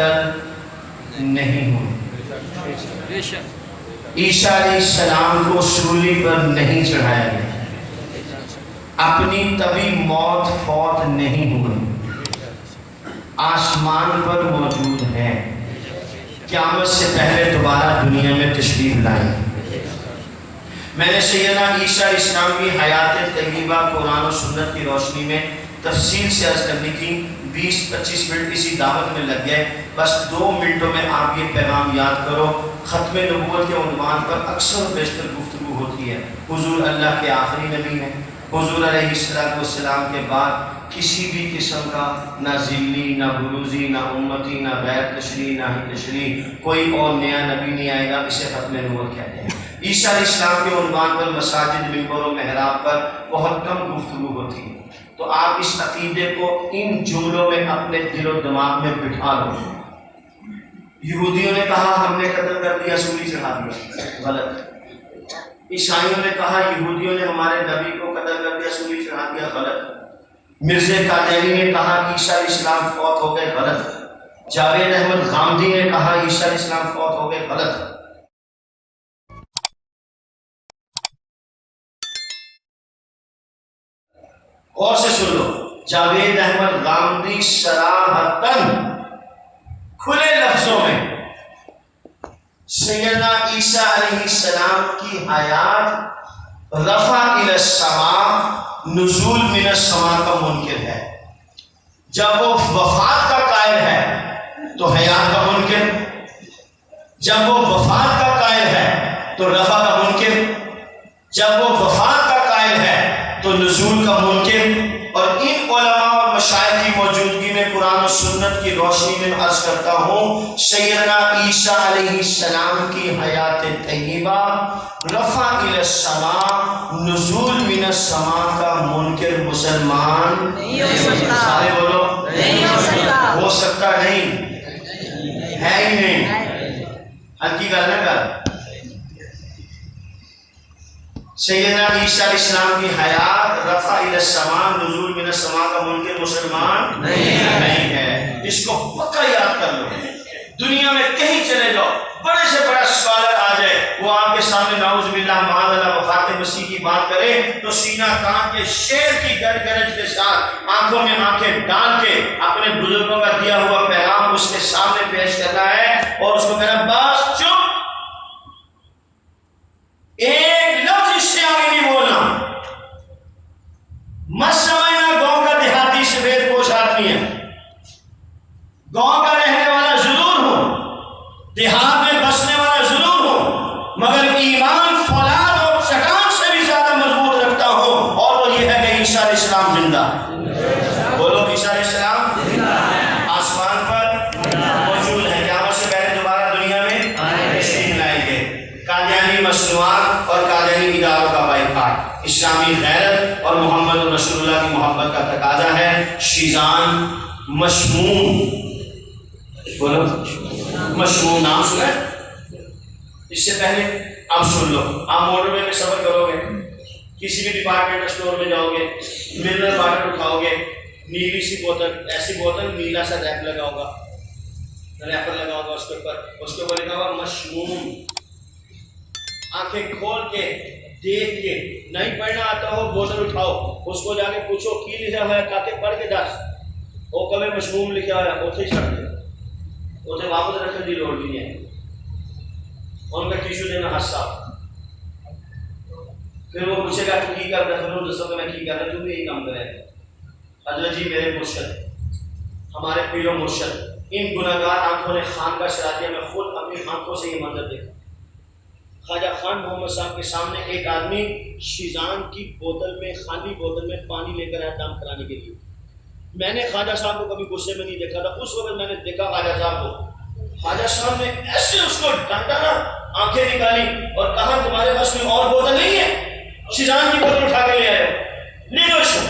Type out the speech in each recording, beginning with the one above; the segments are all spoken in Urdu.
قتل نہیں ہوئے، عیسیٰ علیہ السلام کو سولی پر نہیں چڑھایا گیا، اپنی طبی موت فوت نہیں ہوئی، آسمان پر موجود ہیں، قیامت سے پہلے دوبارہ دنیا میں تشریف لائیں۔ میں نے سیدنا عیسیٰ علیہ السلام کی حیات طیبہ قرآن و سنت کی روشنی میں تفصیل سے عرض کرنی تھی، 20-25 منٹ اسی دعوت میں لگ گئے، بس 2 منٹوں میں آپ یہ پیغام یاد کرو۔ ختم نبوت کے عنوان پر اکثر و بیشتر گفتگو ہوتی ہے، حضور اللہ کے آخری نبی ہیں، حضور علیہ السلام کے بعد کسی بھی قسم کا نہ ذلی، نہ بروزی، نہ امتی، نہ غیر تشریح، نہ ہی تشریح، کوئی اور نیا نبی نہیں آئے گا، اسے ختم نبوت کہتے ہیں۔ عیسیٰ علیہ السلام کے عنوان پر مساجد، منبر و محراب پر بہت کم گفتگو ہوتی ہے، تو آپ اس عقیدے کو ان جملوں میں اپنے دل و دماغ میں بٹھا لو۔ یہودیوں نے کہا ہم نے قتل کر دیا، سولی چڑھا دیا، غلط۔ عیسائیوں نے کہا یہودیوں نے ہمارے نبی کو قتل کر دیا، سولی چڑھا دیا، غلط۔ مرزا قادیانی نے کہا عیسیٰ علیہ السلام فوت ہو گئے، غلط۔ جاوید احمد غامدی نے کہا عیسیٰ علیہ السلام فوت ہو گئے، غلط۔ غور سے سن لو، جاوید احمد غامدی صراحتاً کھلے لفظوں میں سیدنا عیسیٰ علیہ السلام کی حیات رفع الی السماء، نزول من السماء کا منکر ہے۔ جب وہ وفات کا قائل ہے تو حیات کا منکر، جب وہ وفات کا قائل ہے تو رفع کا منکر، جب وہ وفات کا قائل ہے تو نزول کا منکر۔ اور ان علماء اور مشائخ کی موجودگی میں قرآن و سنت کی روشنی میں عرض کرتا ہوں، سیدنا عیسیٰ علیہ السلام کی حیات طیبہ رفع الی السماء، نزول من السماء کا منکر مسلمان نہیں ہو سکتا۔ سارے بولو نہیں ہو سکتا، ہو سکتا نہیں ہے ہی نہیں، ہلکی گل نہ کر۔ سیدنا عیسیٰ علیہ السلام کی حیات رفع الی السماء، نزول من السماء کا منکر مسلمان نہیں ہے۔ اس کو پکا یاد کر لو، دنیا میں کہیں چلے جاؤ، بڑے سے بڑا اسکالر آ جائے، وہ آپ کے سامنے نعوذ باللہ معاذ اللہ وفات مسیح کی بات کرے تو سینہ تان کے شیر کی گرج کے ساتھ آنکھوں میں آنکھیں ڈال کے اپنے بزرگوں کا دیا ہوا پیغام اس کے سامنے پیش کرنا ہے اور اس کو کہنا بس چپ، ایک لفظ اس سے آگے نہیں بولنا۔ مت سمجھنا گاؤں کا دیہاتی سفید پوش آدمی ہے، گاؤں کا رہنے والا ضرور ہوں، دیہات میں بسنے والا ضرور ہوں، مگر ایمان فولاد اور چٹان سے بھی زیادہ مضبوط رکھتا ہوں، اور وہ یہ ہے کہ عیسیٰ علیہ السلام زندہ۔ بولو عیسیٰ علیہ السلام آسمان پر موجود ہے، قیامت سے پہلے دوبارہ دنیا میں تشریف لائیں گے۔ قادیانی مصنوعات اور قادیانی اداروں کا بائیکاٹ اسلامی غیرت اور محمد رسول اللہ کی محبت کا تقاضا ہے۔ شیزان مشموم، بولو مشموم، نام سنا ہے؟ اس سے پہلے آپ سن لو، آپ موٹر وے میں سفر کرو گے، کسی بھی ڈپارٹمنٹ اسٹور میں جاؤ گے، منرل واٹر اٹھاؤ گے، نیلی سی بوتل، ایسی بوتل نیلا سا ریپ لگا ہوگا، ریپر لگا ہوگا اس کے اوپر لکھا ہوگا مشموم۔ آنکھیں کھول کے دیکھ کے، نہیں پڑھنا آتا ہو بوتل اٹھاؤ، اس کو جا کے پوچھو کی لکھا ہوا ہے، کاتے پڑھ کے دس، وہ کبھی مشموم لکھا ہوا ہے، اوتھے چھڑ دے، اوتھے واپس رکھنے کی لوڑ نہیں ہے، ان کا ٹیشو دینا حصہ۔ پھر وہ پوچھے گا تو کی کر رہا ہے، پھر وہ دسو کہ میں کی کر رہا، تم بھی یہی کام کرے۔ حضرت جی میرے مرشد، ہمارے پیر و مرشد، ان گناہگار آنکھوں نے خان کا شراتیہ میں خود اپنی آنکھوں سے یہ منظر دیکھا۔ خواجہ خان محمد صاحب کے سامنے ایک آدمی شیزان کی بوتل میں، خالی بوتل میں پانی لے کر آیا دم کرانے کے لیے۔ میں نے خواجہ صاحب کو کبھی غصے میں نہیں دیکھا تھا، اس وقت میں نے دیکھا خواجہ صاحب کو، خواجہ صاحب نے ایسے اس کو ڈانٹا نا، آنکھیں نکالی اور کہا تمہارے پاس کوئی اور بوتل نہیں ہے؟ شیزان کی بوتل اٹھا کے لے آئے، لے لو اس کو۔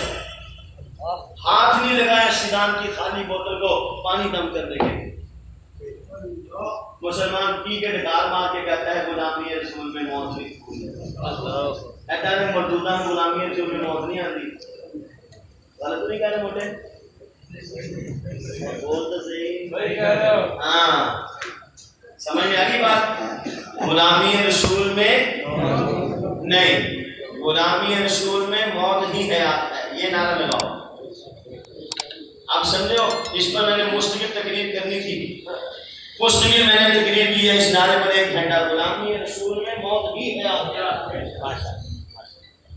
ہاتھ نہیں لگایا شیزان کی خالی بوتل کو پانی دم کرنے کے لیے۔ مسلمان پی کے ڈھال مار کے کہتا ہے غلامی رسول میں موت ہوئی، کہتا ہے مردودہ غلامی رسول میں موت نہیں آتی۔ غلط نہیں کہہ رہے موٹے؟ بول تو صحیح، ہاں سمجھ میں آ گئی بات؟ غلامی رسول میں نہیں، غلامی رسول میں موت ہی حیات ہے، یہ نعرہ لگاؤ آپ سمجھو۔ اس پر میں نے مستقل تقریر کرنی تھی، مستقل میں نے تقریر کی ہے اس نعرے پر 1 گھنٹہ، غلامی رسول میں موت ہی حیات ہے۔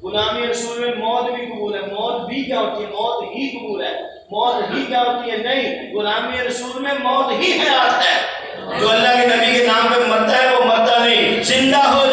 غلامی رسول میں موت بھی قبول ہے، موت بھی کیا ہوتی ہے؟ موت ہی قبول ہے، موت ہی کیا ہوتی ہے؟ نہیں، غلامی رسول میں موت ہی حیات ہے۔ جو اللہ کے نبی کے نام پہ مرتا ہے وہ مرتا نہیں، زندہ ہو